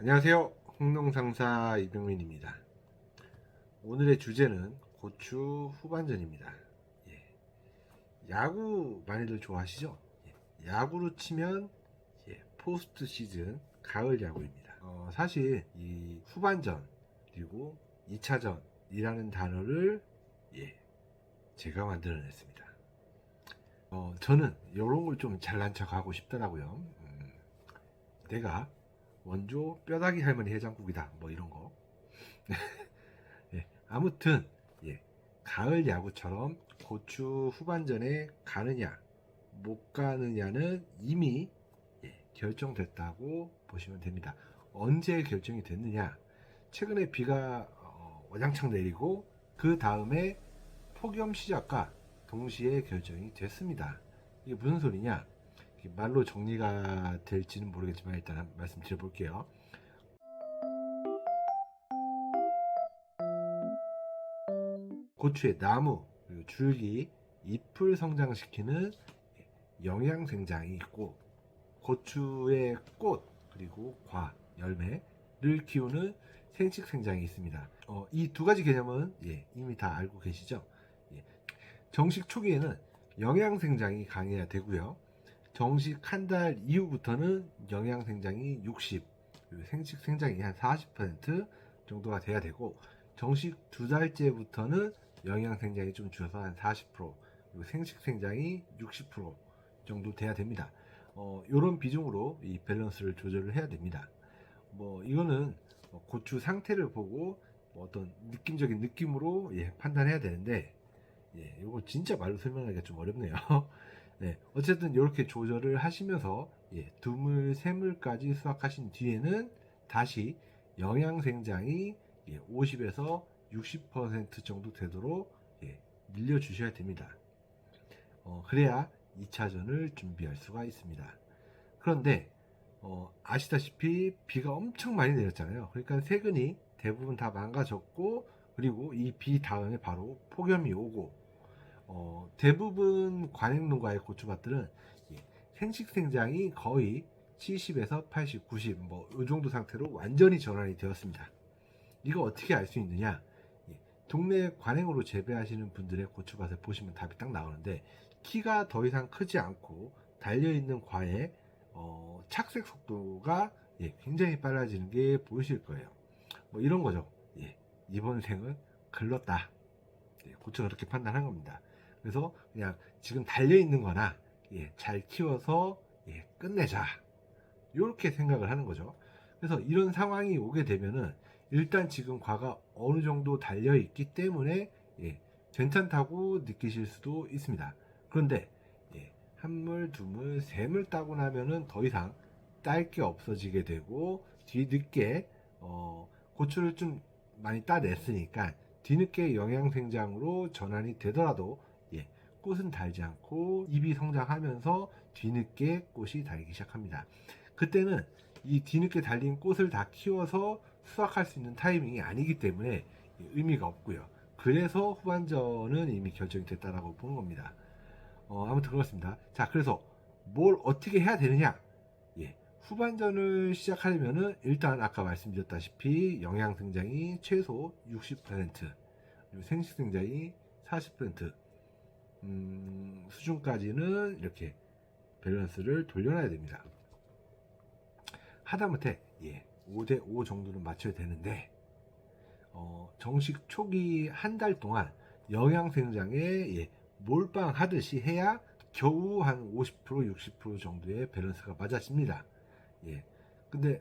안녕하세요. 홍농상사 이병민입니다. 오늘의 주제는 고추 후반전입니다. 예, 야구 많이들 좋아하시죠? 야구로 치면 포스트 시즌 가을 야구입니다. 사실 이 후반전 그리고 2차전이라는 단어를 제가 만들어냈습니다. 저는 이런 걸 좀 잘난 척 하고 싶더라고요. 내가 원조 뼈다귀 할머니 해장국이다 뭐 이런 거. 아무튼 가을 야구처럼 고추 후반전에 가느냐 못 가느냐는 이미 결정됐다고 보시면 됩니다. 언제 결정이 됐느냐? 최근에 비가 와장창 내리고 그 다음에 폭염 시작과 동시에 결정이 됐습니다. 이게 무슨 소리냐? 말로 정리가 될지는 모르겠지만 일단 말씀드려 볼게요. 고추의 나무, 그리고 줄기, 잎을 성장시키는 영양생장이 있고, 고추의 꽃, 그리고 과, 열매를 키우는 생식생장이 있습니다. 이 두 가지 개념은 이미 다 알고 계시죠? 정식 초기에는 영양생장이 강해야 되고요. 정식 한 달 이후부터는 영양생장이 60, 그리고 생식생장이 한 40% 정도가 돼야 되고, 정식 두 달째부터는 영양생장이 좀 줄어서 한 40%, 그리고 생식생장이 60% 정도 돼야 됩니다. 이런 비중으로 이 밸런스를 조절을 해야 됩니다. 이거는 고추 상태를 보고 어떤 느낌적인 느낌으로 판단해야 되는데, 이거 진짜 말로 설명하기가 좀 어렵네요. 어쨌든 이렇게 조절을 하시면서 두물, 세물까지 수확하신 뒤에는 다시 영양생장이 50에서 60% 정도 되도록 늘려주셔야 됩니다. 그래야 2차전을 준비할 수가 있습니다. 그런데 아시다시피 비가 엄청 많이 내렸잖아요. 그러니까 세근이 대부분 다 망가졌고, 그리고 이 비 다음에 바로 폭염이 오고, 대부분 관행농가의 고추밭들은 생식생장이 거의 70에서 80, 90, 이 정도 상태로 완전히 전환이 되었습니다. 이거 어떻게 알 수 있느냐? 동네 관행으로 재배하시는 분들의 고추밭을 보시면 답이 딱 나오는데, 키가 더 이상 크지 않고 달려있는 과의 착색 속도가 굉장히 빨라지는 게 보이실 거예요. 이런 거죠. 이번 생은 글렀다. 고추가 그렇게 판단한 겁니다. 그래서 그냥 지금 달려있는 거나 잘 키워서 끝내자, 이렇게 생각을 하는 거죠. 그래서 이런 상황이 오게 되면은 일단 지금 과가 어느 정도 달려 있기 때문에 괜찮다고 느끼실 수도 있습니다. 그런데 한물, 두물, 세물 따고 나면은 더 이상 딸 게 없어지게 되고, 뒤늦게 고추를 좀 많이 따냈으니까 뒤늦게 영양생장으로 전환이 되더라도 꽃은 달지 않고 잎이 성장하면서 뒤늦게 꽃이 달기 시작합니다. 그때는 이 뒤늦게 달린 꽃을 다 키워서 수확할 수 있는 타이밍이 아니기 때문에 의미가 없고요. 그래서 후반전은 이미 결정이 됐다라고 보는 겁니다. 아무튼 그렇습니다. 자, 그래서 뭘 어떻게 해야 되느냐? 후반전을 시작하려면은 일단 아까 말씀드렸다시피 영양생장이 최소 60%, 그리고 생식생장이 40% 수준까지는 이렇게 밸런스를 돌려놔야 됩니다. 하다못해 5대5 정도는 맞춰야 되는데, 정식 초기 한 달 동안 영양생장에 몰빵하듯이 해야 겨우 한 50%, 60% 정도의 밸런스가 맞아집니다. 근데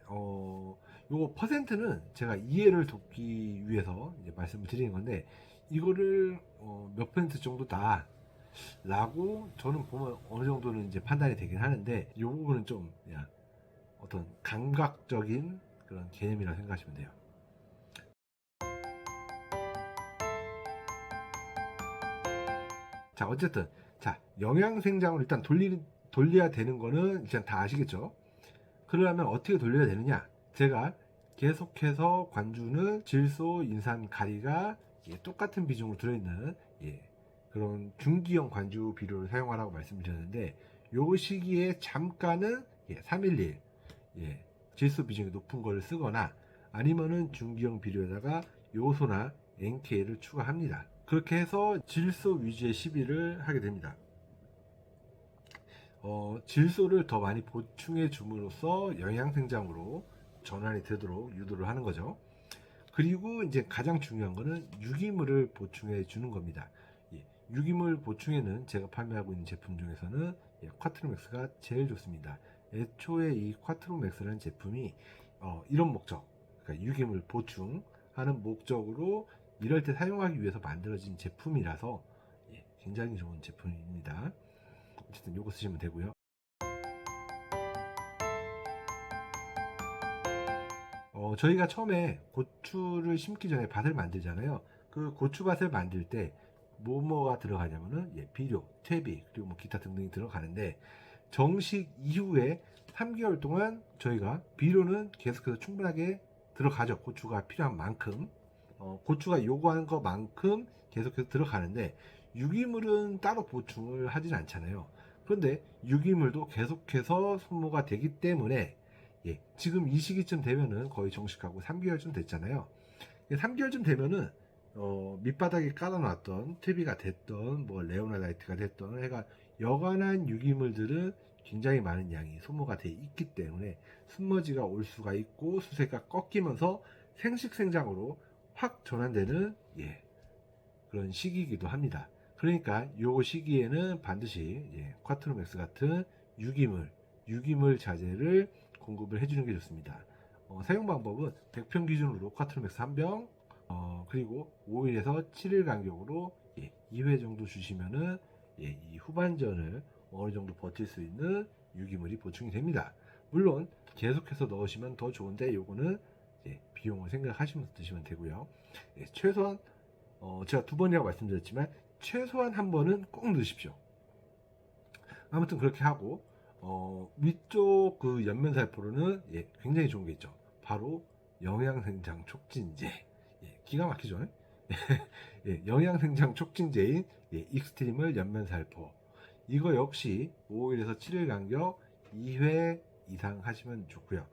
요거 퍼센트는 제가 이해를 돕기 위해서 말씀을 드리는 건데, 이거를 몇 퍼센트 정도다 라고 저는 보면 어느 정도는 이제 판단이 되긴 하는데, 이 부분은 좀 그냥 어떤 감각적인 그런 개념이라고 생각하시면 돼요. 자, 어쨌든 자, 영양생장을 일단 돌려야 되는 거는 일단 다 아시겠죠? 그러려면 어떻게 돌려야 되느냐? 제가 계속해서 관주는 질소, 인산, 가리가 똑같은 비중으로 들어있는 그런 중기형 관주 비료를 사용하라고 말씀드렸는데, 요 시기에 잠깐은 311 질소 비중이 높은 거를 쓰거나 아니면은 중기형 비료에다가 요소나 NK를 추가합니다. 그렇게 해서 질소 위주의 시비를 하게 됩니다. 질소를 더 많이 보충해 줌으로써 영양생장으로 전환이 되도록 유도를 하는 거죠. 그리고 이제 가장 중요한 거는 유기물을 보충해 주는 겁니다. 예, 유기물 보충에는 제가 판매하고 있는 제품 중에서는 쿼트로맥스가 제일 좋습니다. 애초에 이 쿼트로맥스라는 제품이 이런 목적, 그러니까 유기물 보충하는 목적으로 이럴 때 사용하기 위해서 만들어진 제품이라서 굉장히 좋은 제품입니다. 어쨌든 이거 쓰시면 되고요. 저희가 처음에 고추를 심기 전에 밭을 만들잖아요. 그 고추밭을 만들 때 뭐가 들어가냐면은 비료, 퇴비, 그리고 뭐 기타 등등이 들어가는데 정식 이후에 3개월 동안 저희가 비료는 계속해서 충분하게 들어가죠. 고추가 필요한 만큼 고추가 요구하는 것만큼 계속해서 들어가는데 유기물은 따로 보충을 하진 않잖아요. 그런데 유기물도 계속해서 소모가 되기 때문에 지금 이 시기쯤 되면은 거의 정식하고 3개월쯤 됐잖아요. 3개월쯤 되면은 밑바닥에 깔아놨던 퇴비가 됐던 뭐 레오나라이트가 됐던 해가 여간한 유기물들은 굉장히 많은 양이 소모가 돼 있기 때문에 순머지가 올 수가 있고 수세가 꺾이면서 생식생장으로 확 전환되는 그런 시기이기도 합니다. 그러니까 요 시기에는 반드시 쿼트로맥스 같은 유기물 자재를 공급을 해주는 게 좋습니다. 사용 방법은 100평 기준으로 쿼트로맥스 1병 그리고 5일에서 7일 간격으로 2회 정도 주시면은 이 후반전을 어느 정도 버틸 수 있는 유기물이 보충이 됩니다. 물론 계속해서 넣으시면 더 좋은데 요거는 비용을 생각하시면서 드시면 되고요. 최소한 제가 2번이라고 말씀드렸지만 최소한 한 번은 꼭 넣으십시오. 아무튼 그렇게 하고 위쪽 그 옆면살포로는 굉장히 좋은 게 있죠. 바로 영양생장 촉진제. 기가 막히죠. 영양생장 촉진제인 익스트림을 옆면살포. 이거 역시 5일에서 7일 간격 2회 이상 하시면 좋고요.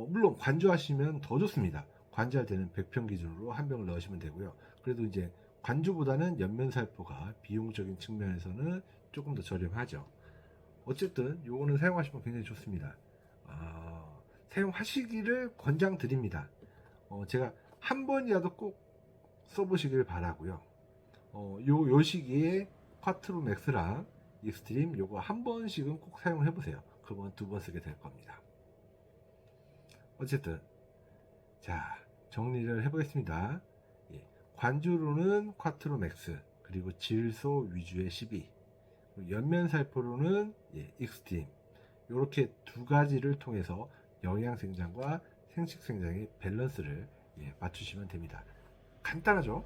물론 관주하시면 더 좋습니다. 관주할 때는 100평 기준으로 한 병을 넣으시면 되고요. 그래도 이제 관주보다는 옆면살포가 비용적인 측면에서는 조금 더 저렴하죠. 어쨌든 요거는 사용하시면 굉장히 좋습니다. 사용하시기를 권장드립니다. 제가 한 번이라도 꼭 써보시길 바라고요. 요 시기에 쿼트로맥스랑 익스트림 요거 한 번씩은 꼭 사용해 보세요. 그러면 2번 쓰게 될 겁니다. 어쨌든 자 정리를 해보겠습니다. 관주로는 쿼트로맥스 그리고 질소 위주의 12 옆면살포로는 익스트림 이렇게 두 가지를 통해서 영양생장과 생식생장의 밸런스를 맞추시면 됩니다. 간단하죠?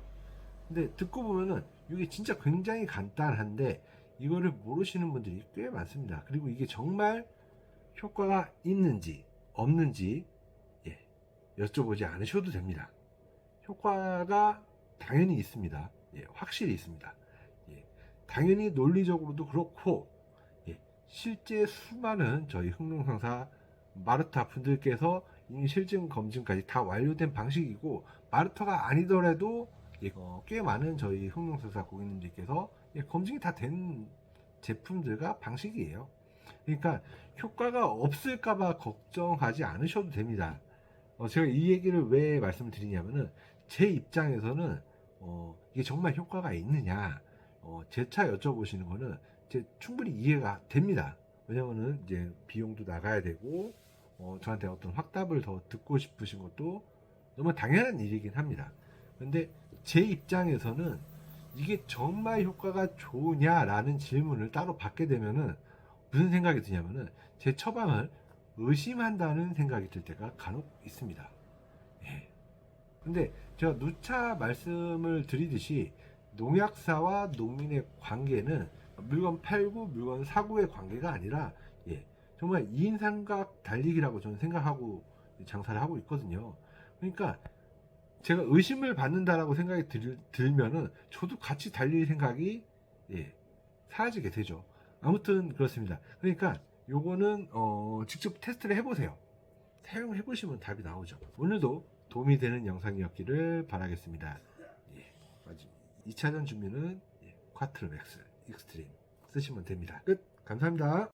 근데 듣고 보면은 이게 진짜 굉장히 간단한데 이거를 모르시는 분들이 꽤 많습니다. 그리고 이게 정말 효과가 있는지 없는지 여쭤보지 않으셔도 됩니다. 효과가 당연히 있습니다. 확실히 있습니다. 당연히 논리적으로도 그렇고 실제 수많은 저희 흥농상사 마르타 분들께서 이미 실증 검증까지 다 완료된 방식이고 마르타가 아니더라도 꽤 많은 저희 흥농상사 고객님들께서 검증이 다 된 제품들과 방식이에요. 그러니까 효과가 없을까봐 걱정하지 않으셔도 됩니다. 제가 이 얘기를 왜 말씀을 드리냐면은 제 입장에서는 이게 정말 효과가 있느냐 재차 여쭤보시는 거는 충분히 이해가 됩니다. 왜냐면은 이제 비용도 나가야 되고 저한테 어떤 확답을 더 듣고 싶으신 것도 너무 당연한 일이긴 합니다. 근데 제 입장에서는 이게 정말 효과가 좋으냐라는 질문을 따로 받게 되면은 무슨 생각이 드냐면은 제 처방을 의심한다는 생각이 들 때가 간혹 있습니다. 근데 제가 누차 말씀을 드리듯이 농약사와 농민의 관계는 물건 팔고 물건 사고의 관계가 아니라 정말 2인 삼각 달리기라고 저는 생각하고 장사를 하고 있거든요. 그러니까 제가 의심을 받는다라고 생각이 들면은 저도 같이 달릴 생각이 사라지게 되죠. 아무튼 그렇습니다. 그러니까 요거는 직접 테스트를 해보세요. 사용해 보시면 답이 나오죠. 오늘도 도움이 되는 영상이었기를 바라겠습니다. 예, 2차전 준비는 쿼트로 맥스 익스트림 쓰시면 됩니다. 끝. 감사합니다.